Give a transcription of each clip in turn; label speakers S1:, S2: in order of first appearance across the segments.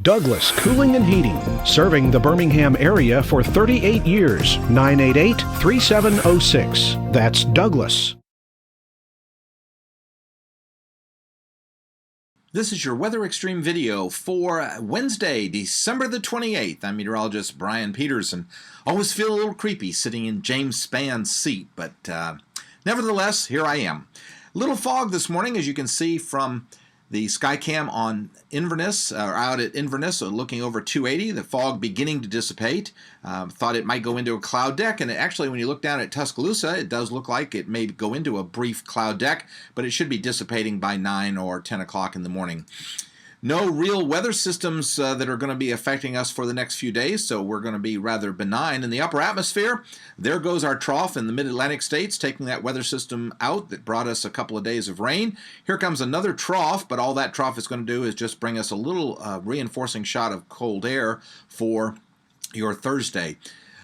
S1: Douglas Cooling and Heating, serving the Birmingham area for 38 years. 988-3706. That's Douglas.
S2: This is your Weather Xtreme video for Wednesday, December the 28th. I'm meteorologist Brian Peterson. Always feel a little creepy sitting in James Spann's seat, but nevertheless, here I am. Little fog this morning, as you can see from the Skycam on Inverness, or out at Inverness, so looking over 280, the fog beginning to dissipate. Thought it might go into a cloud deck, and actually when you look down at Tuscaloosa, it does look like it may go into a brief cloud deck, but it should be dissipating by 9 or 10 o'clock in the morning. No real weather systems that are going to be affecting us for the next few days, so we're going to be rather benign. In the upper atmosphere, there goes our trough in the mid-Atlantic states, taking that weather system out that brought us a couple of days of rain. Here comes another trough, but all that trough is going to do is just bring us a little reinforcing shot of cold air for your Thursday.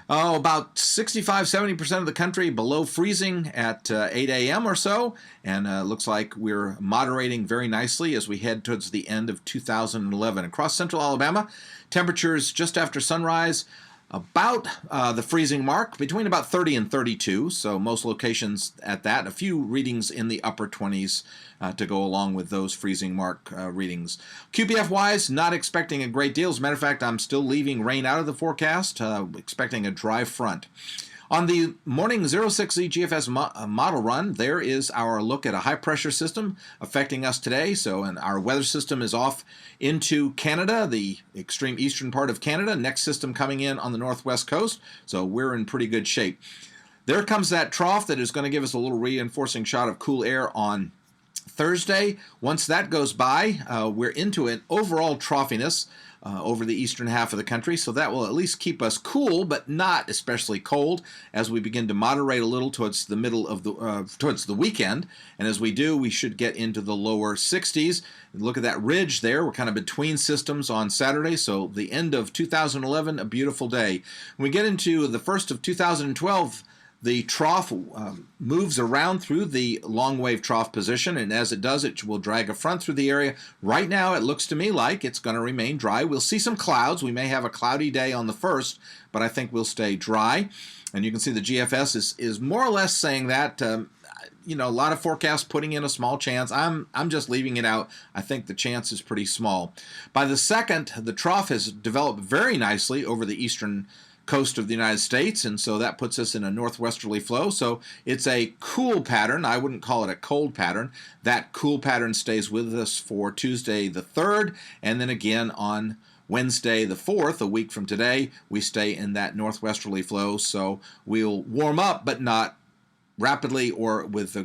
S2: About 65-70% of the country below freezing at 8 a.m. or so, and looks like we're moderating very nicely as we head towards the end of 2011. Across central Alabama, temperatures just after sunrise about the freezing mark, between about 30 and 32, so most locations at that. A few readings in the upper 20s to go along with those freezing mark readings. QPF-wise, not expecting a great deal. As a matter of fact, I'm still leaving rain out of the forecast, expecting a dry front. On the morning 06Z GFS model run, there is our look at a high-pressure system affecting us today. So our weather system is off into Canada, the extreme eastern part of Canada. Next system coming in on the northwest coast. So we're in pretty good shape. There comes that trough that is going to give us a little reinforcing shot of cool air on Thursday. Once that goes by, we're into an overall troughiness over the eastern half of the country, so that will at least keep us cool, but not especially cold, as we begin to moderate a little towards the middle of the towards the weekend. And as we do, we should get into the lower 60s. Look at that ridge there. We're kind of between systems on Saturday, so the end of 2011, a beautiful day. When we get into the first of 2012, the trough moves around through the long wave trough position, and as it does, it will drag a front through the area. Right now, it looks to me like it's going to remain dry. We'll see some clouds. We may have a cloudy day on the first, but I think we'll stay dry. And you can see the GFS is more or less saying that. You know, a lot of forecasts putting in a small chance. I'm just leaving it out. I think the chance is pretty small. By the second, the trough has developed very nicely over the eastern coast of the United States, and so that puts us in a northwesterly flow. So it's a cool pattern. I wouldn't call it a cold pattern. That cool pattern stays with us for Tuesday the 3rd, and then again on Wednesday the 4th, a week from today, we stay in that northwesterly flow. So we'll warm up, but not rapidly or with a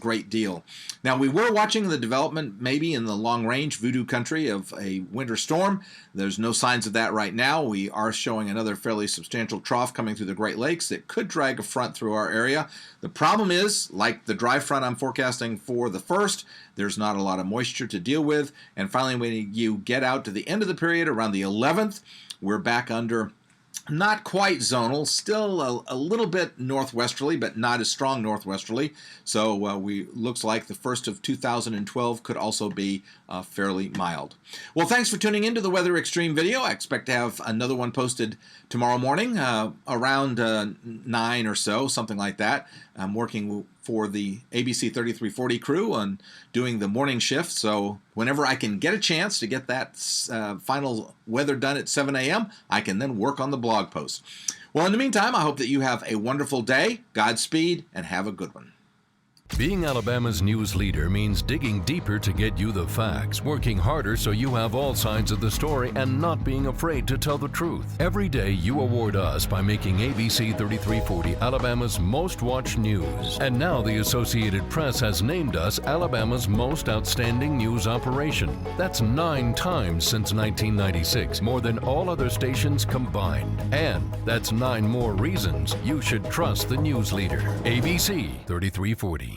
S2: great deal. Now, we were watching the development maybe in the long range voodoo country of a winter storm. There's no signs of that right now. We are showing another fairly substantial trough coming through the Great Lakes that could drag a front through our area. The problem is, like the dry front I'm forecasting for the 1st, there's not a lot of moisture to deal with. And finally, when you get out to the end of the period around the 11th, we're back under not quite zonal, still a little bit northwesterly, but not as strong northwesterly. So looks like the 1st of 2012 could also be fairly mild. Well, thanks for tuning into the Weather Xtreme video. I expect to have another one posted tomorrow morning around 9 or so, something like that. I'm working for the ABC 3340 crew on doing the morning shift, so whenever I can get a chance to get that final weather done at 7 a.m., I can then work on the blog post. Well, in the meantime, I hope that you have a wonderful day, Godspeed, and have a good one.
S3: Being Alabama's news leader means digging deeper to get you the facts, working harder so you have all sides of the story, and not being afraid to tell the truth. Every day you award us by making ABC 3340 Alabama's most watched news. And now the Associated Press has named us Alabama's most outstanding news operation. That's 9 times since 1996, more than all other stations combined. And that's 9 more reasons you should trust the news leader. ABC 3340.